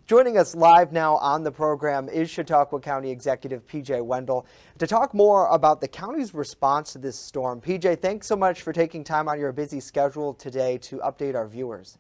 Joining us live now on the program is Chautauqua County Executive PJ Wendell to talk more about the county's response to this storm. PJ, thanks so much for taking time on your busy schedule today to update our viewers.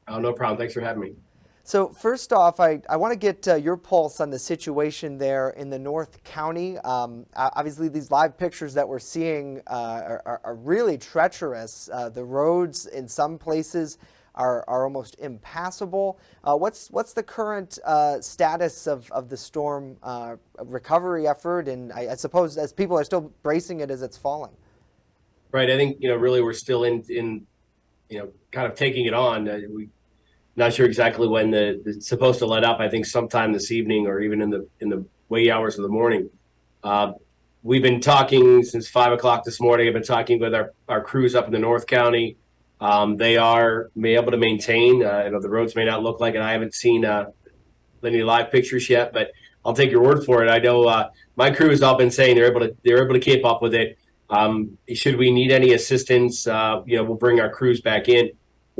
Oh, no problem. Thanks for having me. So first off, I want to get your pulse on the situation there in the North County. Obviously, these live pictures that we're seeing are really treacherous. The roads in some places are almost impassable. What's the current status of the storm recovery effort? And I suppose as people are still bracing it as it's falling. Right. I think, really we're still in kind of taking it on. We not sure exactly when it's supposed to let up. I think sometime this evening or even in the wee hours of the morning. We've been talking since 5 o'clock this morning. I've been talking with our crews up in the North County. They are able to maintain. The roads may not look like it. I haven't seen any live pictures yet, but I'll take your word for it. I know my crew has all been saying they're able to keep up with it. Should we need any assistance, we'll bring our crews back in.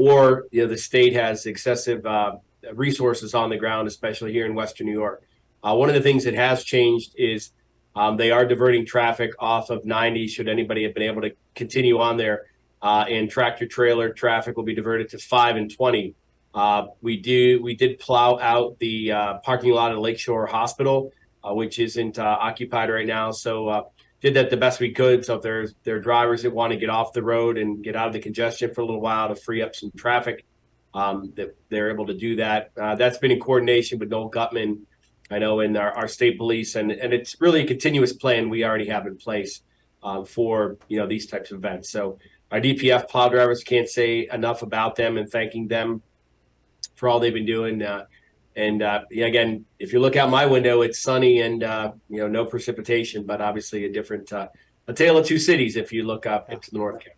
Or the state has excessive resources on the ground, especially here in Western New York. One of the things that has changed is they are diverting traffic off of 90. Should anybody have been able to continue on there, and tractor trailer traffic will be diverted to 5 and 20. We did plow out the parking lot of Lakeshore Hospital, which isn't occupied right now. So did that the best we could. So if there are drivers that want to get off the road and get out of the congestion for a little while to free up some traffic, that they're able to do that. That's been in coordination with Noel Gutman, I know, in our state police, and it's really a continuous plan we already have in place for these types of events. So our DPF plow drivers, can't say enough about them and thanking them for all they've been doing. Again, if you look out my window, it's sunny and no precipitation, but obviously a tale of two cities if you look up into the North County.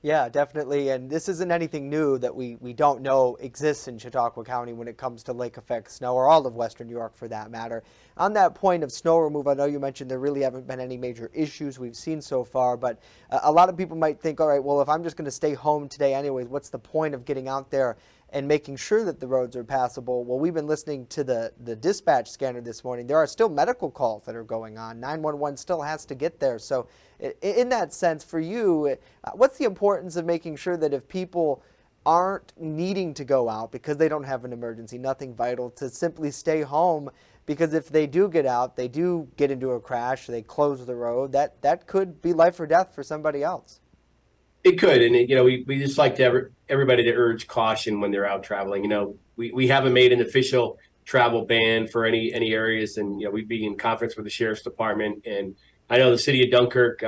Yeah, definitely. And this isn't anything new that we don't know exists in Chautauqua County when it comes to lake effect snow, or all of Western New York for that matter. On that point of snow removal, I know you mentioned there really haven't been any major issues we've seen so far, but a lot of people might think, all right, well, if I'm just going to stay home today anyways, what's the point of getting out there and making sure that the roads are passable? Well, we've been listening to the dispatch scanner this morning. There are still medical calls that are going on. 911 still has to get there. So in that sense, for you, what's the importance of making sure that if people aren't needing to go out because they don't have an emergency, nothing vital, to simply stay home? Because if they do get out, they do get into a crash, they close the road, that could be life or death for somebody else. It could, and we just like to everybody to urge caution when they're out traveling. We haven't made an official travel ban for any areas, and we'd be in conference with the sheriff's department, and I know the city of Dunkirk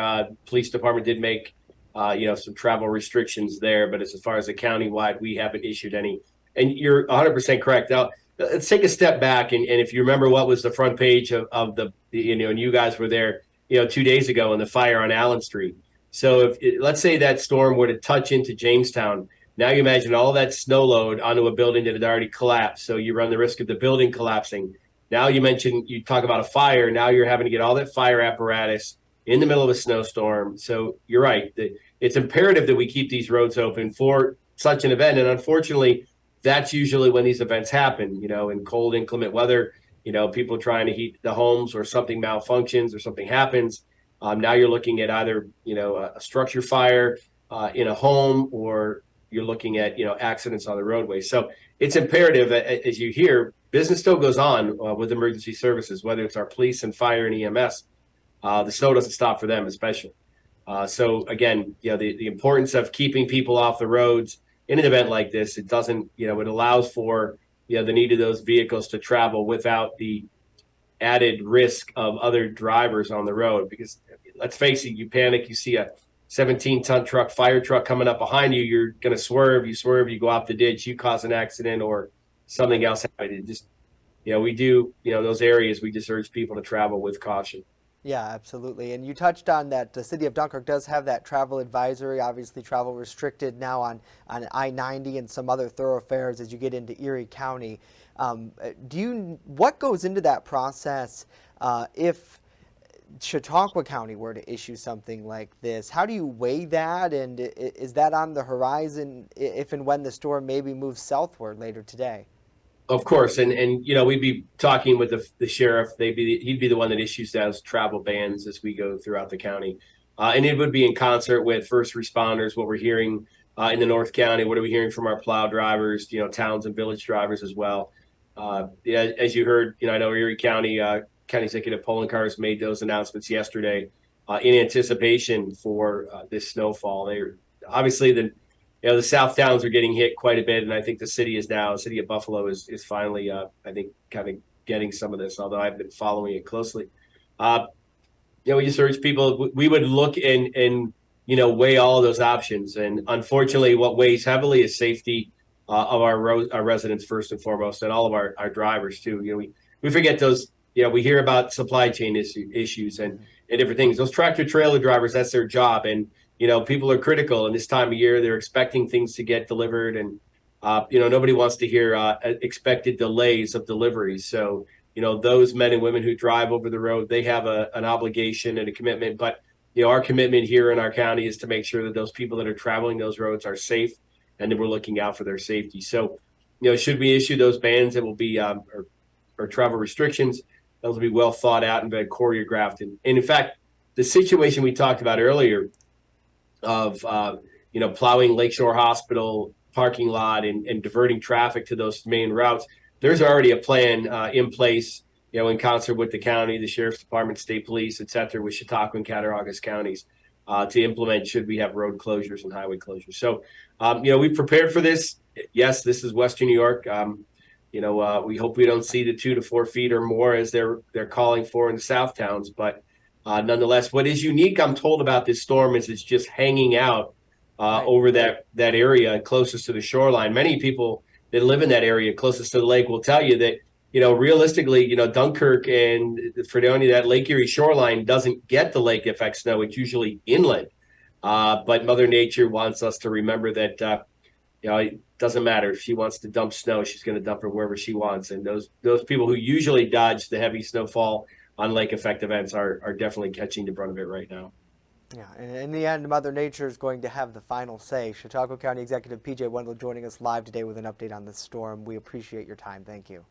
police department did make some travel restrictions there, but as far as the countywide, we haven't issued any. And you're 100% correct. Now let's take a step back, and if you remember what was the front page of the and you guys were there 2 days ago in the fire on Allen Street. So let's say that storm were to touch into Jamestown, now you imagine all that snow load onto a building that had already collapsed. So you run the risk of the building collapsing. Now you talk about a fire. Now you're having to get all that fire apparatus in the middle of a snowstorm. So you're right. It's imperative that we keep these roads open for such an event. And unfortunately, that's usually when these events happen, in cold, inclement weather, people trying to heat the homes, or something malfunctions or something happens. Now you're looking at either, a structure fire in a home, or you're looking at, accidents on the roadway. So it's imperative, as you hear, business still goes on with emergency services, whether it's our police and fire and EMS. The snow doesn't stop for them, especially. So again, the importance of keeping people off the roads in an event like this, it doesn't, it allows for, the need of those vehicles to travel without the added risk of other drivers on the road. Because let's face it, you panic, you see a 17-ton fire truck coming up behind you, you're going to swerve, you go off the ditch, you cause an accident or something else happen. It just, we do, those areas, we just urge people to travel with caution. Yeah, absolutely. And you touched on that the city of Dunkirk does have that travel advisory, obviously travel restricted now on I-90 and some other thoroughfares as you get into Erie County. What goes into that process if Chautauqua County were to issue something like this? How do you weigh that? And is that on the horizon if and when the storm maybe moves southward later today? Of course, and we'd be talking with the sheriff. He'd be the one that issues those travel bans as we go throughout the county, and it would be in concert with first responders. What we're hearing in the North County, what are we hearing from our plow drivers? Towns and village drivers as well. Yeah, as you heard, I know Erie County County Executive Poloncarz made those announcements yesterday in anticipation for this snowfall. They obviously the South Towns are getting hit quite a bit, and I think the city of Buffalo is finally, I think, kind of getting some of this. Although I've been following it closely. We just urge people. We would look and weigh all of those options, and unfortunately, what weighs heavily is safety of our residents first and foremost, and all of our drivers too. We forget those. We hear about supply chain issues and different things. Those tractor trailer drivers, that's their job, and people are critical in this time of year. They're expecting things to get delivered, and nobody wants to hear expected delays of deliveries. So those men and women who drive over the road, they have an obligation and a commitment. But our commitment here in our county is to make sure that those people that are traveling those roads are safe, and that we're looking out for their safety. So should we issue those bans, it will be or travel restrictions. Those will be well thought out and very choreographed. And in fact, the situation we talked about earlier of plowing Lakeshore Hospital parking lot and diverting traffic to those main routes, there's already a plan in place, in concert with the county, the sheriff's department, state police, et cetera, with Chautauqua and Cattaraugus counties to implement should we have road closures and highway closures. So, we prepared for this. Yes, this is Western New York. We hope we don't see the 2 to 4 feet or more as they're calling for in the South Towns, but nonetheless, what is unique, I'm told, about this storm is it's just hanging out over that area closest to the shoreline. Many people that live in that area closest to the lake will tell you that, realistically, Dunkirk and Fredonia, that Lake Erie shoreline doesn't get the lake effect snow. It's usually inland. But Mother Nature wants us to remember that, it doesn't matter if she wants to dump snow, she's going to dump it wherever she wants. And those people who usually dodge the heavy snowfall on lake effect events are definitely catching the brunt of it right now. Yeah, and in the end, Mother Nature is going to have the final say. Chautauqua County Executive P.J. Wendell joining us live today with an update on this storm. We appreciate your time. Thank you.